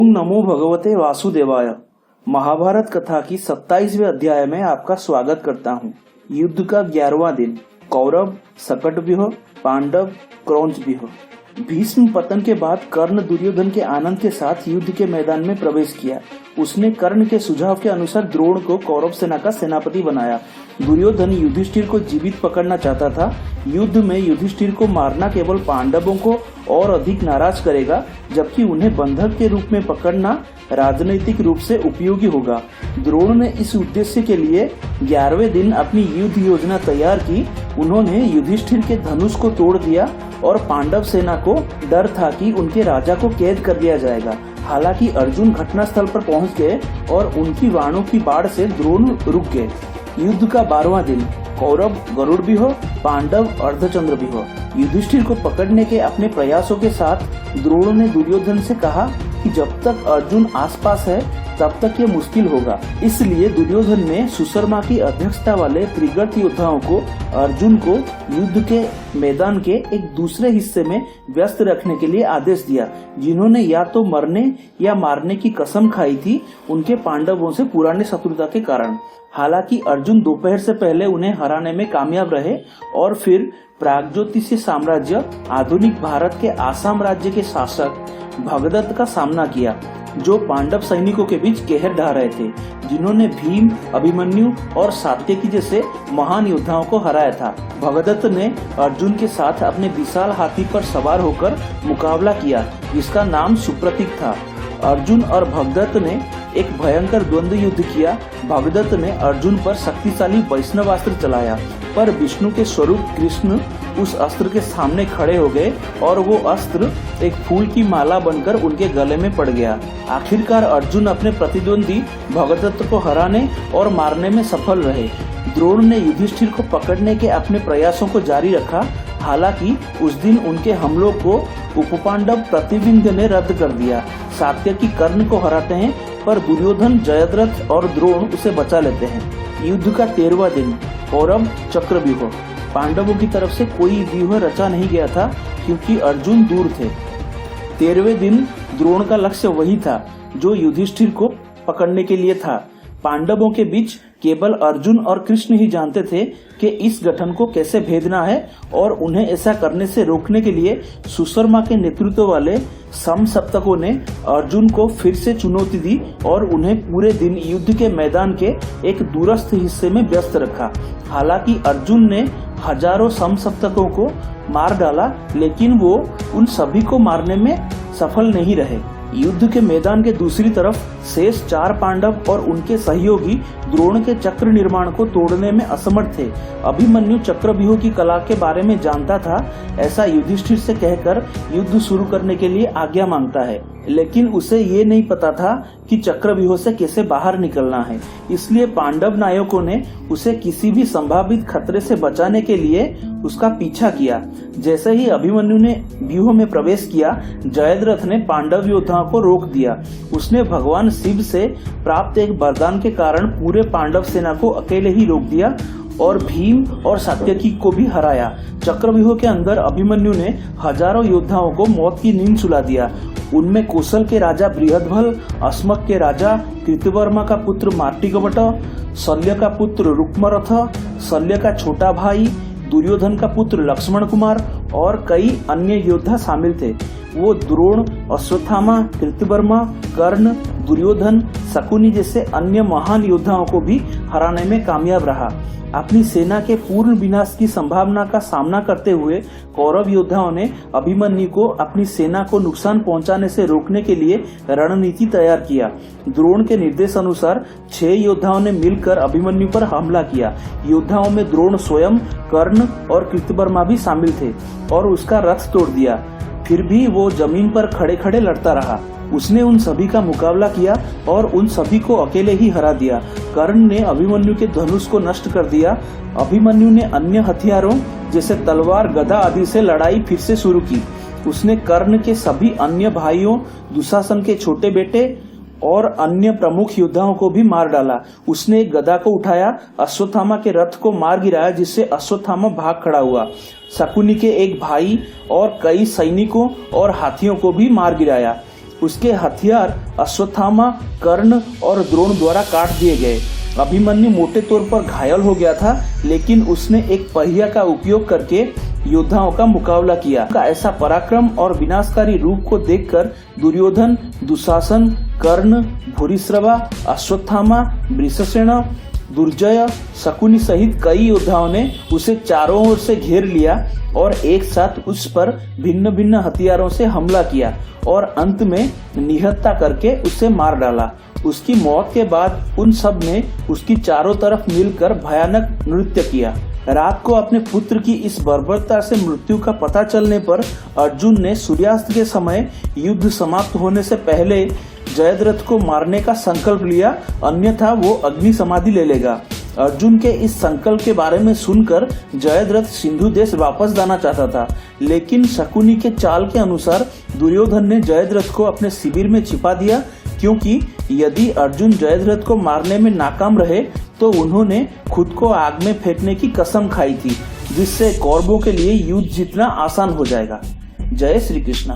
ओम नमो भगवते वासुदेवाय। महाभारत कथा की 27वें अध्याय में आपका स्वागत करता हूँ। युद्ध का 11वां दिन। कौरव सकट व्यूह, पांडव क्रौंच व्यूह। भीष्म पतन के बाद कर्ण दुर्योधन के आनंद के साथ युद्ध के मैदान में प्रवेश किया। उसने कर्ण के सुझाव के अनुसार द्रोण को कौरव सेना का सेनापति बनाया। दुर्योधन युधिष्ठिर को जीवित पकड़ना चाहता था। युद्ध में युधिष्ठिर को मारना केवल पांडवों को और अधिक नाराज करेगा, जबकि उन्हें बंधक के रूप में पकड़ना राजनीतिक रूप से उपयोगी होगा। द्रोण ने इस उद्देश्य के लिए 11वें दिन अपनी युद्ध योजना तैयार की। उन्होंने युधिष्ठिर के धनुष को तोड़ दिया और पांडव सेना को डर था कि उनके राजा को कैद कर दिया जाएगा। हालांकि अर्जुन घटनास्थल पर पहुंच गए और उनकी बाणों की बाढ़ से द्रोण रुक गए। युद्ध का 12वां दिन। कौरव गरुड़ व्यूह, पांडव अर्धचंद्र व्यूह। युधिष्ठिर को पकड़ने के अपने प्रयासों के साथ द्रोण ने दुर्योधन से कहा कि जब तक अर्जुन आसपास है तब तक ये मुश्किल होगा। इसलिए दुर्योधन ने सुशर्मा की अध्यक्षता वाले त्रिगर्त योद्धाओं को अर्जुन को युद्ध के मैदान के एक दूसरे हिस्से में व्यस्त रखने के लिए आदेश दिया, जिन्होंने या तो मरने या मारने की कसम खाई थी उनके पांडवों से पुराने शत्रुता के कारण। हालांकि अर्जुन दोपहर से पहले उन्हें हराने में कामयाब रहे और फिर प्रागज्योतिषीय साम्राज्य आधुनिक भारत के आसाम राज्य के शासक भगदत्त का सामना किया, जो पांडव सैनिकों के बीच कहर ढा रहे थे, जिन्होंने भीम, अभिमन्यु और सात्यकी जैसे महान योद्धाओं को हराया था। भगदत्त ने अर्जुन के साथ अपने विशाल हाथी पर सवार होकर मुकाबला किया, जिसका नाम सुप्रतीक था। अर्जुन और भगदत्त ने एक भयंकर द्वंद्व युद्ध किया। भगदत्त ने अर्जुन पर शक्तिशाली वैष्णवास्त्र चलाया, पर विष्णु के स्वरूप कृष्ण उस अस्त्र के सामने खड़े हो गए और वो अस्त्र एक फूल की माला बनकर उनके गले में पड़ गया। आखिरकार अर्जुन अपने प्रतिद्वंदी भगदत्त को हराने और मारने में सफल रहे। द्रोण ने युधिष्ठिर को पकड़ने के अपने प्रयासों को जारी रखा। हालांकि उस दिन उनके हमलों को उपपांडव प्रतिविंध्य ने रद्द कर दिया। सात्यकी कर्ण को हराते हैं, पर दुर्योधन, जयद्रथ और द्रोण उसे बचा लेते हैं। युद्ध का 13वां दिन। कौरव चक्रव्यूह। पांडवों की तरफ से कोई व्यूह रचा नहीं गया था, क्योंकि अर्जुन दूर थे। 13वें दिन द्रोण का लक्ष्य वही था जो युधिष्ठिर को पकड़ने के लिए था। पांडवों के बीच केवल अर्जुन और कृष्ण ही जानते थे कि इस गठन को कैसे भेदना है, और उन्हें ऐसा करने से रोकने के लिए सुशर्मा के नेतृत्व वाले समसप्तकों ने अर्जुन को फिर से चुनौती दी और उन्हें पूरे दिन युद्ध के मैदान के एक दूरस्थ हिस्से में व्यस्त रखा। हालांकि अर्जुन ने हजारों समसप्तकों को मार डाला, लेकिन वो उन सभी को मारने में सफल नहीं रहे। युद्ध के मैदान के दूसरी तरफ शेष 4 पांडव और उनके सहयोगी द्रोण के चक्र निर्माण को तोड़ने में असमर्थ थे। अभिमन्यु चक्रव्यूह की कला के बारे में जानता था, ऐसा युधिष्ठिर से कहकर युद्ध शुरू करने के लिए आज्ञा मांगता है, लेकिन उसे ये नहीं पता था कि चक्रव्यूह से कैसे बाहर निकलना है। इसलिए पांडव नायकों ने उसे किसी भी संभावित खतरे से बचाने के लिए उसका पीछा किया। जैसे ही अभिमन्यु ने व्यूह में प्रवेश किया, जयद्रथ ने पांडव योद्धाओं को रोक दिया। उसने भगवान शिव से प्राप्त एक वरदान के कारण पूरे पांडव सेना को अकेले ही रोक दिया और भीम और सात्यकी को भी हराया। चक्रव्यूह के अंदर अभिमन्यु ने हजारों योद्धाओं को मौत की नींद सुला दिया। उनमें कौशल के राजा बृहद्बल, अस्मक के राजा कृतवर्मा का पुत्र मार्तिकवट, शल्य का पुत्र रुक्मरथ, शल्य का छोटा भाई दुर्योधन का पुत्र लक्ष्मण कुमार और कई अन्य योद्धा शामिल थे। वो द्रोण, अश्वत्थामा, कृतवर्मा, कर्ण, दुर्योधन, शकुनी जैसे अन्य महान योद्धाओं को भी हराने में कामयाब रहा। अपनी सेना के पूर्ण विनाश की संभावना का सामना करते हुए कौरव योद्धाओं ने अभिमन्यु को अपनी सेना को नुकसान पहुंचाने से रोकने के लिए रणनीति तैयार किया। द्रोण के निर्देश अनुसार 6 योद्धाओं ने मिलकर अभिमन्यु पर हमला किया। योद्धाओं में द्रोण स्वयं, कर्ण और कृतवर्मा भी शामिल थे और उसका रथ तोड़ दिया। फिर भी वो जमीन पर खड़े खड़े लड़ता रहा। उसने उन सभी का मुकाबला किया और उन सभी को अकेले ही हरा दिया। कर्ण ने अभिमन्यु के धनुष को नष्ट कर दिया। अभिमन्यु ने अन्य हथियारों जैसे तलवार, गदा आदि से लड़ाई फिर से शुरू की। उसने कर्ण के सभी अन्य भाइयों, दुशासन के छोटे बेटे और अन्य प्रमुख योद्धाओं को भी मार डाला। उसने एक गदा को उठाया, अश्वत्थामा के रथ को मार गिराया, जिससे अश्वत्थामा भाग खड़ा हुआ। शकुनी के एक भाई और कई सैनिकों और हाथियों को भी मार गिराया। उसके हथियार अश्वत्थामा, कर्ण और द्रोण द्वारा काट दिए गए। अभिमन्यु मोटे तौर पर घायल हो गया था, लेकिन उसने एक पहिया का उपयोग करके योद्धाओं का मुकाबला किया। का ऐसा पराक्रम और विनाशकारी रूप को देखकर दुर्योधन, दुशासन, कर्ण, भूरिश्रवा, अश्वत्थामा, वृषसेन, दुर्जय, शकुनी सहित कई योद्धाओं ने उसे चारों ओर से घेर लिया और एक साथ उस पर भिन्न भिन्न हथियारों से हमला किया और अंत में निहत्था करके उसे मार डाला। उसकी मौत के बाद उन सब ने उसकी चारों तरफ मिलकर भयानक नृत्य किया। रात को अपने पुत्र की इस बर्बरता से मृत्यु का पता चलने पर अर्जुन ने सूर्यास्त के समय युद्ध समाप्त होने से पहले जयद्रथ को मारने का संकल्प लिया, अन्यथा वो अग्नि समाधि ले लेगा। अर्जुन के इस संकल्प के बारे में सुनकर जयद्रथ सिंधु देश वापस जाना चाहता था, लेकिन शकुनी के चाल के अनुसार दुर्योधन ने जयद्रथ को अपने शिविर में छिपा दिया, क्योंकि यदि अर्जुन जयद्रथ को मारने में नाकाम रहे तो उन्होंने खुद को आग में फेंकने की कसम खाई थी, जिससे कौरवों के लिए युद्ध जीतना आसान हो जाएगा। जय श्री कृष्ण।